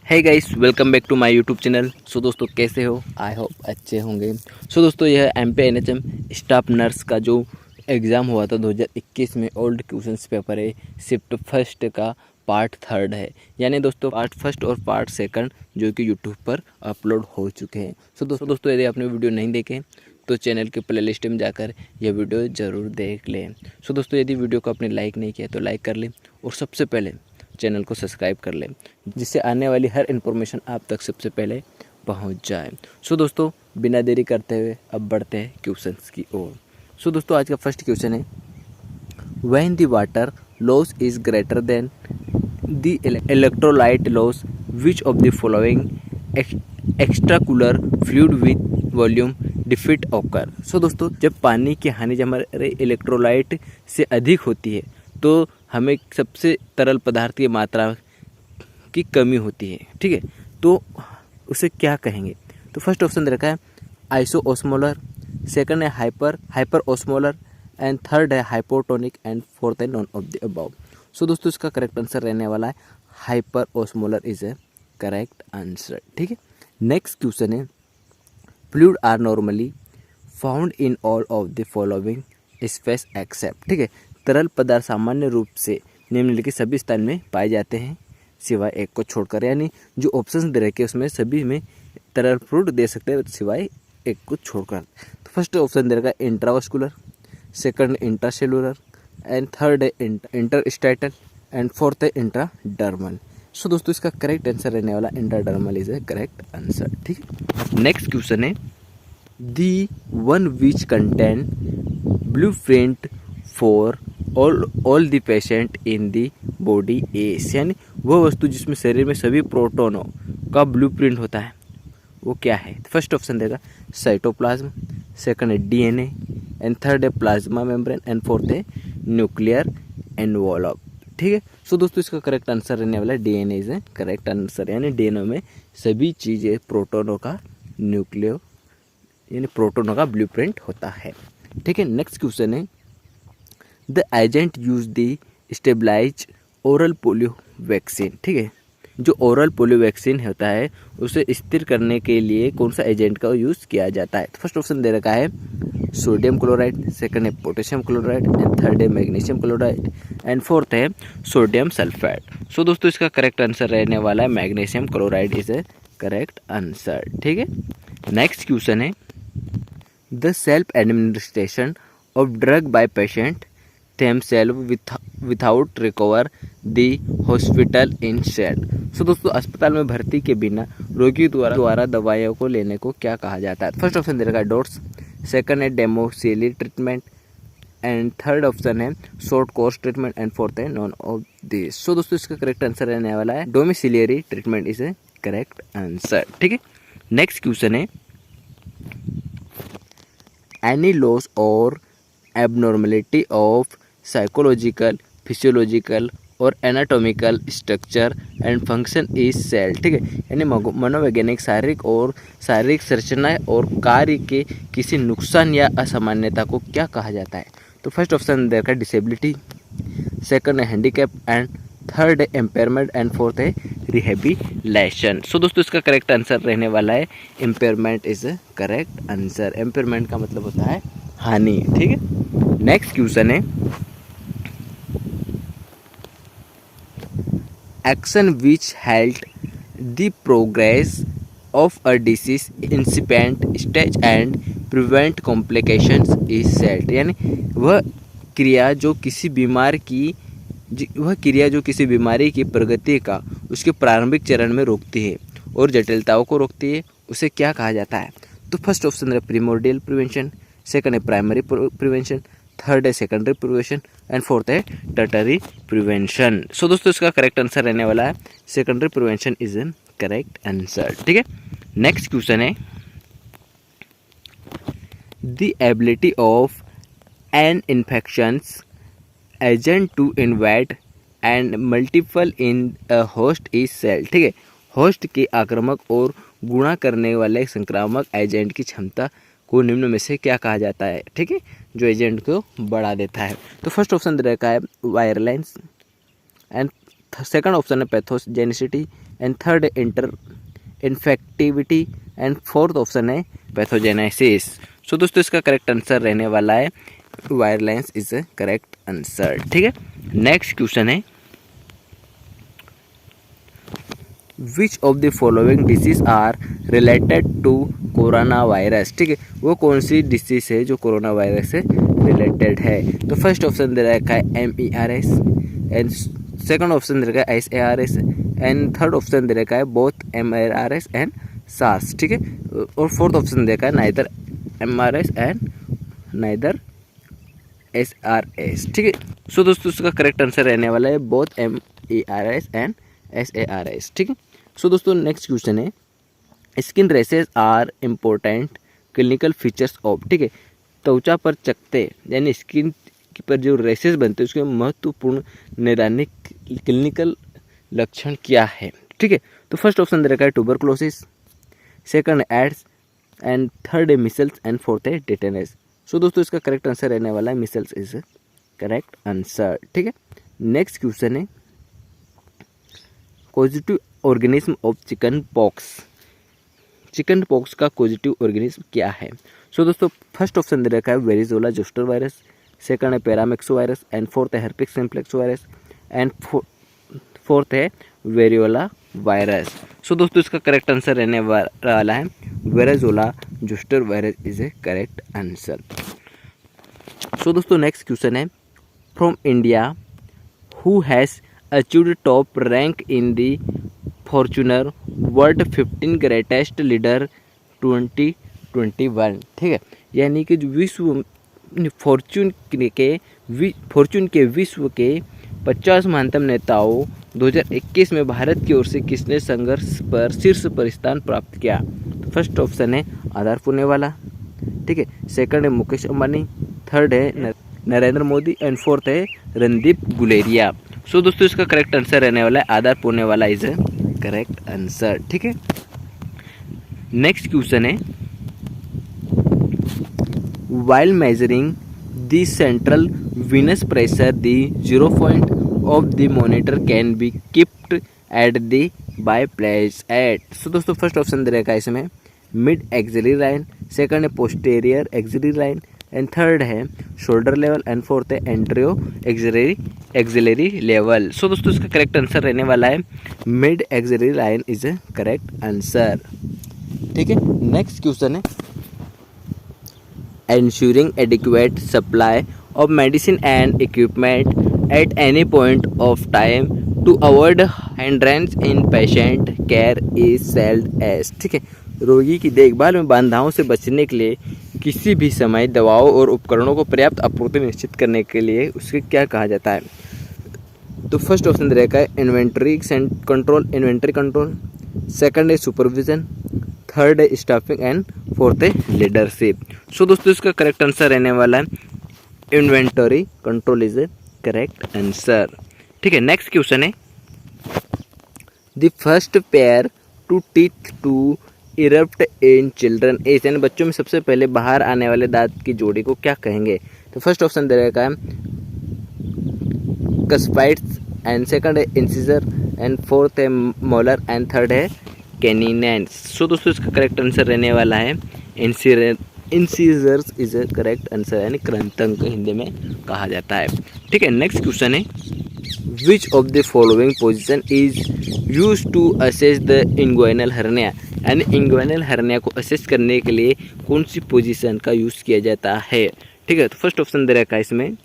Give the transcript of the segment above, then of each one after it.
Hey guys, welcome back to my YouTube channel. So दोस्तों, कैसे हो? आई होप अच्छे होंगे। सो दोस्तों, यह MPNHM स्टाफ नर्स का जो एग्ज़ाम हुआ था 2021 में, ओल्ड क्वेश्चंस पेपर है, शिफ्ट फर्स्ट का पार्ट 3 है। यानी दोस्तों पार्ट फर्स्ट और पार्ट सेकंड जो कि यूट्यूब पर अपलोड हो चुके हैं। सो दोस्तों यदि आपने वीडियो नहीं देखे तो चैनल के प्लेलिस्ट में जाकर यह वीडियो ज़रूर देख लें। सो दोस्तों, यदि वीडियो को आपने लाइक नहीं किया तो लाइक कर लें और सबसे पहले चैनल को सब्सक्राइब कर लें, जिससे आने वाली हर इन्फॉर्मेशन आप तक सबसे पहले पहुंच जाए। सो दोस्तों, बिना देरी करते हुए अब बढ़ते हैं क्वेश्चंस की ओर। सो दोस्तों, आज का फर्स्ट क्वेश्चन है, when the water loss is greater than the electrolyte loss, which of the following extracellular fluid with volume deficit occur. So दोस्तों, जब पानी की हानि जब हमारे इलेक्ट्रोलाइट से अधिक होती है तो हमें सबसे तरल पदार्थ की मात्रा की कमी होती है। ठीक है, तो उसे क्या कहेंगे? तो फर्स्ट ऑप्शन दे रखा है आइसो ओस्मोलर, सेकंड है हाइपर ओस्मोलर, एंड थर्ड है हाइपोटोनिक, एंड फोर्थ है none of the above. So दोस्तों, इसका करेक्ट आंसर रहने वाला है hyperosmolar is a correct answer. ठीक है, नेक्स्ट क्वेश्चन है, fluid are normally found in all of the following space except. ठीक है, तरल पदार्थ सामान्य रूप से निम्नलिखित सभी स्थान में पाए जाते हैं सिवाय एक को छोड़कर। यानी जो ऑप्शंस दे रखे उसमें सभी में तरल फ्लूइड दे सकते हैं सिवाय एक को छोड़कर। तो फर्स्ट ऑप्शन दे रखा है intravascular, second intracellular, and third है इंटरस्टैटल, एंड फोर्थ है इंट्राडर्मल। सो दोस्तों, इसका करेक्ट आंसर रहने वाला intradermal is a correct answer. ठीक है, नेक्स्ट क्वेश्चन है, the one which contain blueprint for all the patient in the body's. यानी वह वस्तु जिसमें शरीर में सभी प्रोटोनों का ब्लूप्रिंट होता है वो क्या है? फर्स्ट ऑप्शन देगा साइटोप्लाज्म, सेकंड है DNA, एंड थर्ड है प्लाज्मा मेम्ब्रेन, एंड फोर्थ है न्यूक्लियर एनवॉलप। ठीक है, सो दोस्तों, इसका करेक्ट आंसर रहने वाला है DNA is a correct answer. यानी DNA में सभी चीज़ें प्रोटोनों का न्यूक्लियो यानी प्रोटोनों का ब्लूप्रिंट होता है। ठीक है, नेक्स्ट क्वेश्चन है, the agent use the stabilize oral polio vaccine. ठीक है, जो ओरल पोलियो वैक्सीन होता है उसे स्थिर करने के लिए कौन सा एजेंट का यूज़ किया जाता है? फर्स्ट ऑप्शन दे रखा है सोडियम क्लोराइड, सेकंड है पोटेशियम क्लोराइड, एंड थर्ड है मैग्नीशियम क्लोराइड, एंड फोर्थ है सोडियम सल्फेट। सो दोस्तों, इसका करेक्ट आंसर रहने वाला है magnesium chloride is a correct answer. ठीक है, नेक्स्ट क्वेश्चन है, the self administration of drug bye patient themselves without recover the hospital in said। सो दोस्तों, अस्पताल में भर्ती के बिना रोगी द्वारा दवाइयों को लेने को क्या कहा जाता है? फर्स्ट ऑप्शन दे रखा है डोट्स, सेकंड है domiciliary treatment, and third option है short course treatment, and fourth है नॉन ऑफ दिस। सो दोस्तों, इसका करेक्ट आंसर रहने वाला है domiciliary treatment is a correct answer. ठीक है, नेक्स्ट क्वेश्चन है, any loss or abnormality of psychological, physiological or anatomical structure and function is cell. ठीक है, यानी मनोवैज्ञानिक शारीरिक संरचना और कार्य के किसी नुकसान या असामान्यता को क्या कहा जाता है? तो फर्स्ट ऑप्शन देखा डिसेबिलिटी, सेकंड है हैंडीकैप, एंड थर्ड है एम्पेयरमेंट, एंड फोर्थ है रिहेबिलेशन। सो दोस्तों, इसका करेक्ट आंसर रहने वाला है impairment is a correct answer. Impairment का मतलब होता है हानि। ठीक है, नेक्स्ट क्वेश्चन है, action which held the progress of a disease incipient stage and prevent complications is sailed. यानी वह क्रिया जो किसी बीमारी की प्रगति का उसके प्रारंभिक चरण में रोकती है और जटिलताओं को रोकती है, उसे क्या कहा जाता है? तो फर्स्ट ऑप्शन है प्रिमोर्डियल प्रिवेंशन, सेकंड है प्राइमरी प्रिवेंशन, थर्ड है सेकेंडरी प्रिवेंशन, एंड फोर्थ है टर्टरी प्रिवेंशन। सो दोस्तों, इसका करेक्ट आंसर रहने वाला है secondary prevention is a correct answer. ठीक है, नेक्स्ट क्वेश्चन है, the ability of an infections agent to invite and multiple in a host is cell. ठीक है, होस्ट के आक्रामक और गुणा करने वाले संक्रामक एजेंट की क्षमता को निम्न में से क्या कहा जाता है? ठीक है, जो एजेंट को बढ़ा देता है। तो फर्स्ट ऑप्शन दे रखा है वायरलेंस, एंड सेकंड ऑप्शन है pathogenicity, and third inter infectivity and fourth option है पैथोजेनेसिस। सो दोस्तों इसका करेक्ट आंसर रहने वाला है virulence is a correct answer. ठीक है, नेक्स्ट क्वेश्चन है which of the following disease are related to corona virus. ठीक है, वो कौन सी डिसीज है जो कोरोना वायरस से रिलेटेड है। तो फर्स्ट ऑप्शन दे रखा है MERS एंड सेकंड ऑप्शन दे रखा है SARS एंड थर्ड ऑप्शन दे रखा है बोथ MRS एंड SARS। ठीक है, और फोर्थ ऑप्शन दे रखा है neither MRS and neither SRS। ठीक है, सो दोस्तों इसका करेक्ट आंसर रहने वाला है बोथ MERS एंड SARS। ठीक है, सो दोस्तों नेक्स्ट क्वेश्चन है skin rashes are important clinical features of. ठीक है, त्वचा पर चकत्ते यानी स्किन पर जो रेसेस बनते हैं उसके महत्वपूर्ण नैदानिक क्लिनिकल लक्षण क्या है। ठीक है, तो फर्स्ट ऑप्शन दे रखा है tuberculosis, second AIDS and third है मिसल्स एंड फोर्थ है टेटनस। सो दोस्तों इसका करेक्ट आंसर रहने वाला है मिसल्स इज करेक्ट आंसर। ठीक है, नेक्स्ट क्वेश्चन है positive organism of chicken pox का पॉजिटिव ऑर्गेनिज्म क्या है। सो दोस्तों फर्स्ट ऑप्शन दे रखा है वेरिजोला जोस्टर वायरस, सेकंड है पैरामिक्सो वायरस एंड फोर्थ है herpes simplex virus and fourth है वेरियोला वायरस। सो दोस्तों इसका करेक्ट आंसर रहने वाला है varicella zoster virus is a correct answer. So दोस्तों नेक्स्ट क्वेश्चन है from India who has achieved top rank in the Fortuner world 15 greatest leader 2021। ठीक है, यानी कि जो विश्व फॉर्च्यून के विश्व के 50 महानतम नेताओं 2021 में भारत की ओर से किसने संघर्ष पर शीर्ष पर स्थान प्राप्त किया। तो फर्स्ट ऑप्शन है आधार पुणेवाला, ठीक है, सेकंड है मुकेश अंबानी, थर्ड है नरेंद्र मोदी एंड फोर्थ है रणदीप गुलेरिया। सो दोस्तों इसका करेक्ट आंसर रहने वाला है आधार Poonawalla is a correct answer. ठीक है, नेक्स्ट क्वेश्चन है while measuring the central venous pressure the 0 point of the monitor can be kept at the by place at। सो दोस्तों फर्स्ट ऑप्शन दे रखा है इसमें मिड एक्सिलरी लाइन, सेकंड है posterior axillary line and third है shoulder level and fourth है एंट्रियो axillary level. सो दोस्तों इसका करेक्ट आंसर रहने वाला है mid axillary line is a correct answer. ठीक है, नेक्स्ट क्वेश्चन है ensuring adequate supply of medicine and equipment at any point of time to avoid hindrance in patient care is called as। ठीक है, रोगी की देखभाल में बाधाओं से बचने के लिए किसी भी समय दवाओं और उपकरणों को पर्याप्त आपूर्ति निश्चित करने के लिए उसके क्या कहा जाता है। तो फर्स्ट ऑप्शन दे रखा है इन्वेंट्री कंट्रोल, सेकंड है सुपरविजन, थर्ड है स्टाफिंग एंड फोर्थ है लीडरशिप। सो दोस्तों इसका करेक्ट आंसर रहने वाला है inventory control is a correct answer. ठीक है, नेक्स्ट क्वेश्चन है the first pair to teeth to erupt in children age, यानी बच्चों में सबसे पहले बाहर आने वाले दांत की जोड़ी को क्या कहेंगे। तो फर्स्ट ऑप्शन दे रखा है कस्पाइट्स एंड सेकंड है इंसिजर एंड फोर्थ है मोलर एंड थर्ड है कैनिनेंस। सो दोस्तों इसका करेक्ट आंसर रहने वाला है incisors is a correct answer, यानी कृंतक हिंदी में कहा जाता है। ठीक है, नेक्स्ट क्वेश्चन है which of the following position is use to assess the inguinal hernia, यानी इंग्वाइनल हर्निया को असेस करने के लिए कौन सी पोजीशन का यूज़ किया जाता है। ठीक है, तो फर्स्ट ऑप्शन दे रखा है इसमें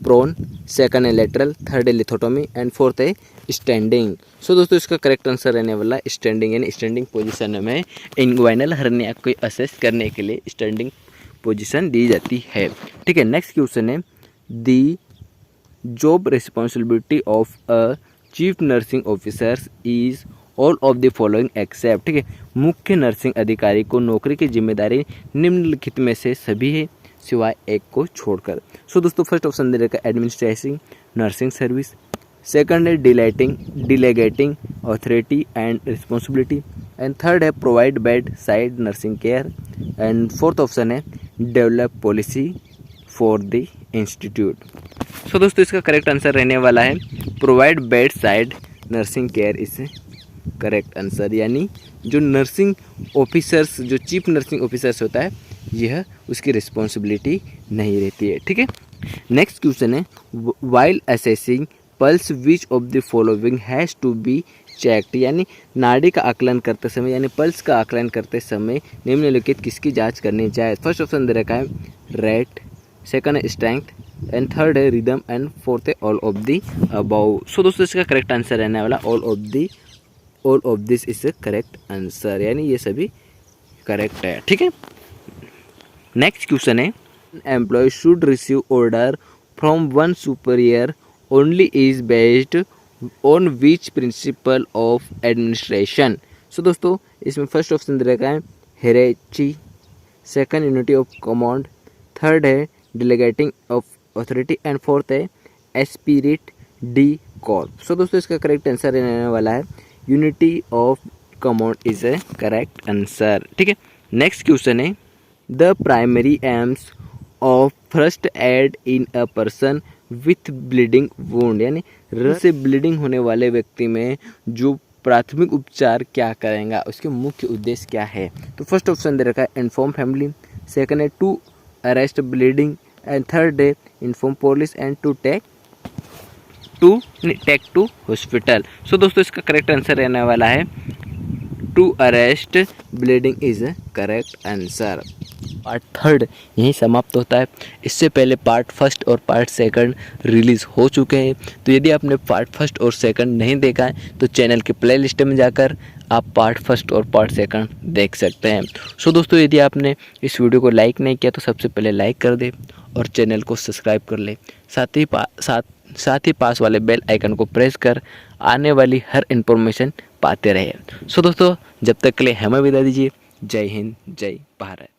प्रोन, सेकंड है लेटरल, थर्ड है लिथोटोमी एंड फोर्थ है स्टैंडिंग। सो दोस्तों इसका करेक्ट आंसर रहने वाला स्टैंडिंग, यानी स्टैंडिंग पोजीशन में इंग्वाइनल हर्निया को असेस करने के लिए स्टैंडिंग पोजीशन दी जाती है। ठीक है, नेक्स्ट क्वेश्चन है the job responsibility of a chief nursing officer is all of the following except. ठीक है, मुख्य नर्सिंग अधिकारी को नौकरी की जिम्मेदारी निम्नलिखित में से सभी है सिवाय एक को छोड़कर। सो दोस्तों फर्स्ट ऑप्शन दे रखा है एडमिनिस्ट्रेटिंग नर्सिंग सर्विस, सेकंड है delegating authority and responsibility and third है provide bed side nursing care and fourth option है develop policy for the institute. So दोस्तों इसका करेक्ट आंसर रहने वाला है provide bed side nursing care is correct answer, यानी जो नर्सिंग ऑफिसर्स, जो चीफ नर्सिंग ऑफिसर्स होता है, यह उसकी रिस्पॉन्सिबिलिटी नहीं रहती है। ठीक है, नेक्स्ट क्वेश्चन है, while assessing pulse which of the following has to be checked, यानी नाड़ी का आकलन करते समय, यानी पल्स का आकलन करते समय निम्नलिखित किसकी जांच करनी चाहिए। फर्स्ट ऑप्शन दे रखा है रेट, सेकंड है स्ट्रेंथ, एंड थर्ड है रिदम, एंड फोर्थ है all of the above. So दोस्तों इसका करेक्ट आंसर रहने वाला all of this is the correct answer, यानी ये सभी करेक्ट है। ठीक है, नेक्स्ट क्वेश्चन है, employee should receive order from one superior only is based on which principle of administration. So दोस्तों इसमें फर्स्ट ऑप्शन दे रखा है hierarchy, second unity of command, third है डिलीगेटिंग ऑफ अथॉरिटी, एंड फोर्थ है एस्पिरिट डी कॉर्प। सो दोस्तों इसका correct answer रहने वाला है unity of command is a correct answer. ठीक है, नेक्स्ट क्वेश्चन है, the primary AIIMS of first aid in a person with bleeding wound, यानी रक्त से ब्लीडिंग होने वाले व्यक्ति में जो प्राथमिक उपचार क्या करेंगे, उसके मुख्य उद्देश्य क्या है। तो फर्स्ट ऑप्शन दे रखा है इन्फॉर्म फैमिली, सेकंड है to arrest bleeding, and third है inform police, and to take to hospital. So दोस्तों इसका करेक्ट आंसर रहने वाला है to arrest bleeding is correct answer. Part third यहीं समाप्त होता है। इससे पहले पार्ट फर्स्ट और पार्ट सेकंड रिलीज़ हो चुके हैं, तो यदि आपने पार्ट फर्स्ट और सेकंड नहीं देखा है तो चैनल के प्ले लिस्ट में जाकर आप पार्ट फर्स्ट और पार्ट सेकंड देख सकते हैं। सो दोस्तों यदि आपने इस वीडियो को लाइक नहीं किया तो सबसे पहले लाइक कर दे और चैनल को सब्सक्राइब कर ले, साथ ही पास वाले बेल आइकन को प्रेस कर आने वाली हर इन्फॉर्मेशन पाते रहे। सो दोस्तों जब तक के लिए हमें विदा दीजिए। जय हिंद, जय भारत।